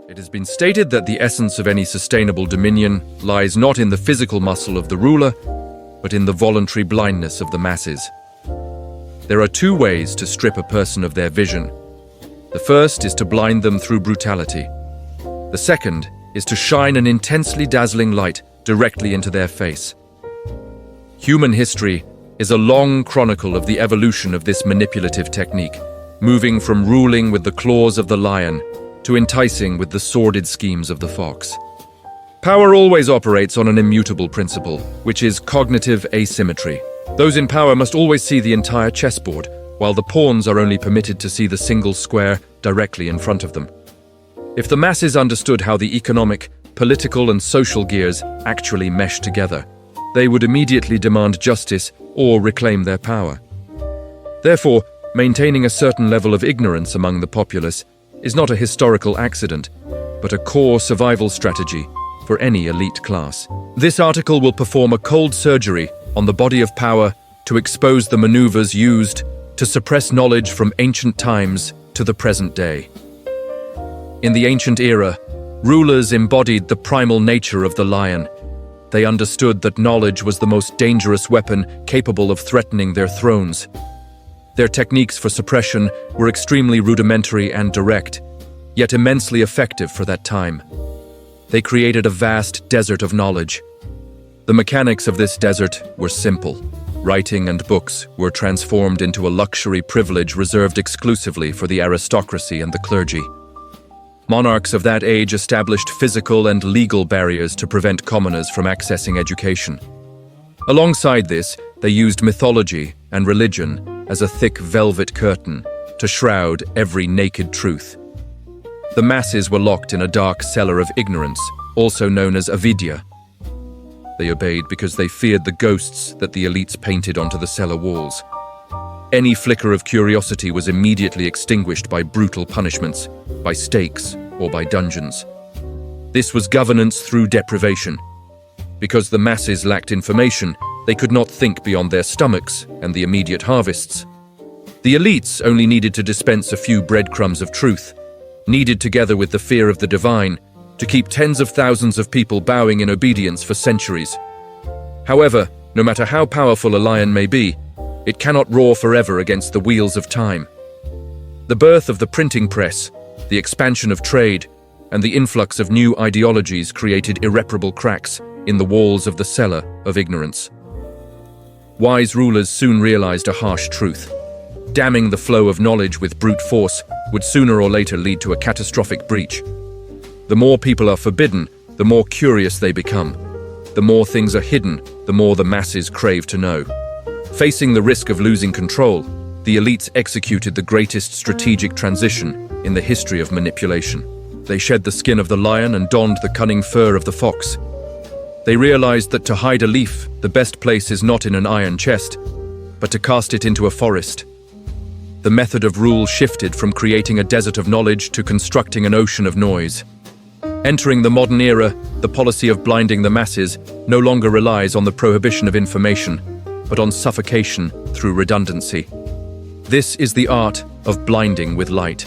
It has been stated that the essence of any sustainable dominion lies not in the physical muscle of the ruler, but in the voluntary blindness of the masses. There are two ways to strip a person of their vision. The first is to blind them through brutality. The second is to shine an intensely dazzling light directly into their face. Human history is a long chronicle of the evolution of this manipulative technique, moving from ruling with the claws of the lion to enticing with the sordid schemes of the fox. Power always operates on an immutable principle, which is cognitive asymmetry. Those in power must always see the entire chessboard, while the pawns are only permitted to see the single square directly in front of them. If the masses understood how the economic, political, and social gears actually mesh together, they would immediately demand justice or reclaim their power. Therefore, maintaining a certain level of ignorance among the populace is not a historical accident, but a core survival strategy for any elite class. This article will perform a cold surgery on the body of power to expose the maneuvers used to suppress knowledge from ancient times to the present day. In the ancient era, rulers embodied the primal nature of the lion. They understood that knowledge was the most dangerous weapon capable of threatening their thrones. Their techniques for suppression were extremely rudimentary and direct, yet immensely effective for that time. They created a vast desert of knowledge. The mechanics of this desert were simple. Writing and books were transformed into a luxury privilege reserved exclusively for the aristocracy and the clergy. Monarchs of that age established physical and legal barriers to prevent commoners from accessing education. Alongside this, they used mythology and religion as a thick velvet curtain to shroud every naked truth. The masses were locked in a dark cellar of ignorance, also known as avidya. They obeyed because they feared the ghosts that the elites painted onto the cellar walls. Any flicker of curiosity was immediately extinguished by brutal punishments, by stakes, or by dungeons. This was governance through deprivation. Because the masses lacked information, they could not think beyond their stomachs and the immediate harvests. The elites only needed to dispense a few breadcrumbs of truth, kneaded together with the fear of the divine, to keep tens of thousands of people bowing in obedience for centuries. However, no matter how powerful a lion may be, it cannot roar forever against the wheels of time. The birth of the printing press, the expansion of trade, and the influx of new ideologies created irreparable cracks in the walls of the cellar of ignorance. Wise rulers soon realized a harsh truth. Damming the flow of knowledge with brute force would sooner or later lead to a catastrophic breach. The more people are forbidden, the more curious they become. The more things are hidden, the more the masses crave to know. Facing the risk of losing control, the elites executed the greatest strategic transition in the history of manipulation. They shed the skin of the lion and donned the cunning fur of the fox. They realized that to hide a leaf, the best place is not in an iron chest, but to cast it into a forest. The method of rule shifted from creating a desert of knowledge to constructing an ocean of noise. Entering the modern era, the policy of blinding the masses no longer relies on the prohibition of information, but on suffocation through redundancy. This is the art of blinding with light.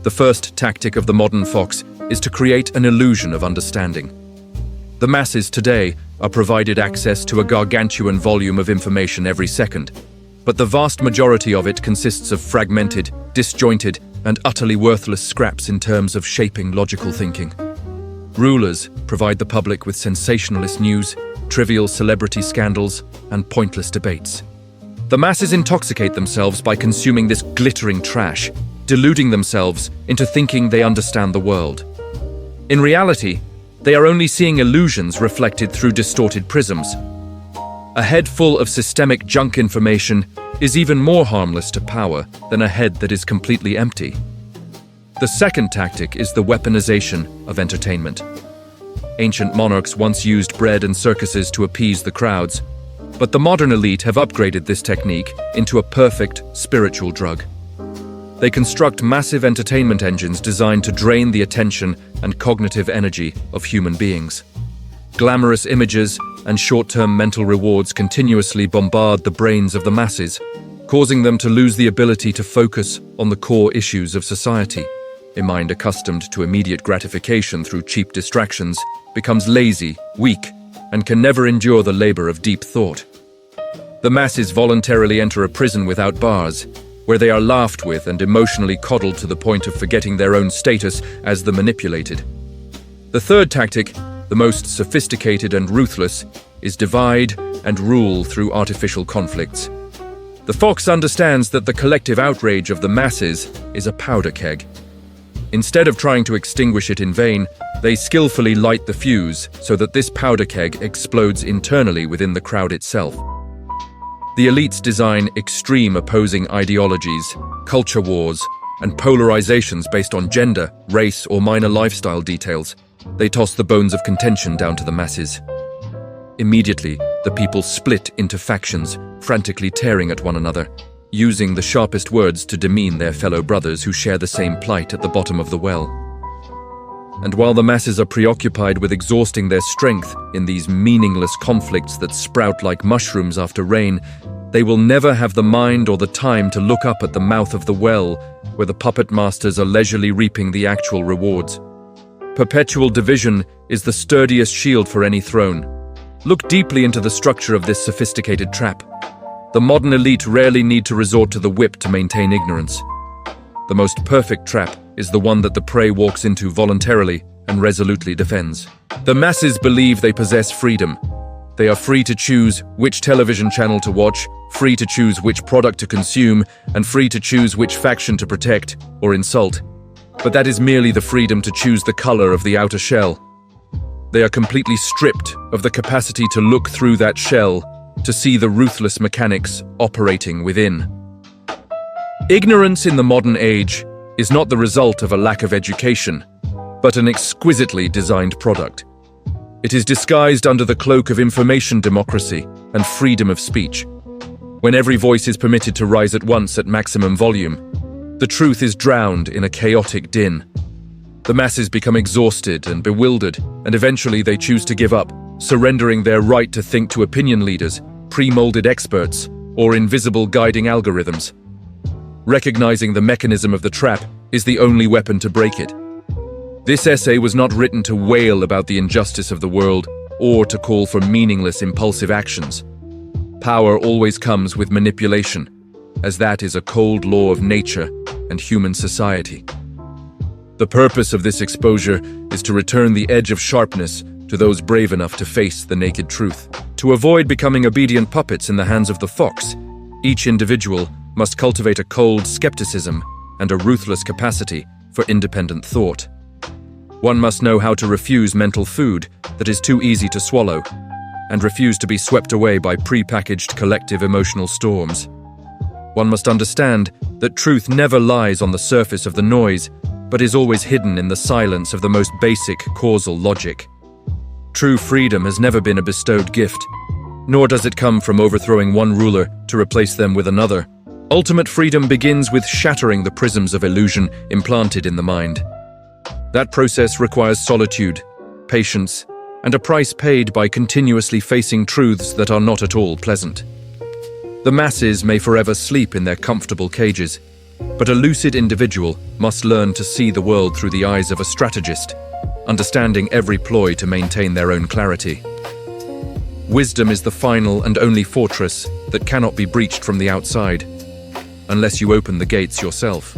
The first tactic of the modern fox is to create an illusion of understanding. The masses today are provided access to a gargantuan volume of information every second, but the vast majority of it consists of fragmented, disjointed, and utterly worthless scraps in terms of shaping logical thinking. Rulers provide the public with sensationalist news, trivial celebrity scandals, and pointless debates. The masses intoxicate themselves by consuming this glittering trash, deluding themselves into thinking they understand the world. In reality, they are only seeing illusions reflected through distorted prisms. A head full of systemic junk information is even more harmless to power than a head that is completely empty. The second tactic is the weaponization of entertainment. Ancient monarchs once used bread and circuses to appease the crowds, but the modern elite have upgraded this technique into a perfect spiritual drug. They construct massive entertainment engines designed to drain the attention and cognitive energy of human beings. Glamorous images and short-term mental rewards continuously bombard the brains of the masses, causing them to lose the ability to focus on the core issues of society. A mind accustomed to immediate gratification through cheap distractions becomes lazy, weak, and can never endure the labor of deep thought. The masses voluntarily enter a prison without bars, where they are laughed with and emotionally coddled to the point of forgetting their own status as the manipulated. The third tactic, the most sophisticated and ruthless, is divide and rule through artificial conflicts. The fox understands that the collective outrage of the masses is a powder keg. Instead of trying to extinguish it in vain, they skillfully light the fuse so that this powder keg explodes internally within the crowd itself. The elites design extreme opposing ideologies, culture wars, and polarizations based on gender, race, or minor lifestyle details. They toss the bones of contention down to the masses. Immediately, the people split into factions, frantically tearing at one another, using the sharpest words to demean their fellow brothers who share the same plight at the bottom of the well. And while the masses are preoccupied with exhausting their strength in these meaningless conflicts that sprout like mushrooms after rain, they will never have the mind or the time to look up at the mouth of the well, where the puppet masters are leisurely reaping the actual rewards. Perpetual division is the sturdiest shield for any throne. Look deeply into the structure of this sophisticated trap. The modern elite rarely need to resort to the whip to maintain ignorance. The most perfect trap is the one that the prey walks into voluntarily and resolutely defends. The masses believe they possess freedom. They are free to choose which television channel to watch, free to choose which product to consume, and free to choose which faction to protect or insult. But that is merely the freedom to choose the color of the outer shell. They are completely stripped of the capacity to look through that shell, to see the ruthless mechanics operating within. Ignorance in the modern age is not the result of a lack of education, but an exquisitely designed product. It is disguised under the cloak of information democracy and freedom of speech. When every voice is permitted to rise at once at maximum volume, the truth is drowned in a chaotic din. The masses become exhausted and bewildered, and eventually they choose to give up, surrendering their right to think to opinion leaders, pre-molded experts, or invisible guiding algorithms. Recognizing the mechanism of the trap is the only weapon to break it. This essay was not written to wail about the injustice of the world or to call for meaningless impulsive actions. Power always comes with manipulation, as that is a cold law of nature and human society. The purpose of this exposure is to return the edge of sharpness to those brave enough to face the naked truth. To avoid becoming obedient puppets in the hands of the fox, each individual must cultivate a cold skepticism and a ruthless capacity for independent thought. One must know how to refuse mental food that is too easy to swallow, and refuse to be swept away by pre-packaged collective emotional storms. One must understand that truth never lies on the surface of the noise, but is always hidden in the silence of the most basic causal logic. True freedom has never been a bestowed gift, nor does it come from overthrowing one ruler to replace them with another. Ultimate freedom begins with shattering the prisms of illusion implanted in the mind. That process requires solitude, patience, and a price paid by continuously facing truths that are not at all pleasant. The masses may forever sleep in their comfortable cages, but a lucid individual must learn to see the world through the eyes of a strategist, understanding every ploy to maintain their own clarity. Wisdom is the final and only fortress that cannot be breached from the outside, unless you open the gates yourself.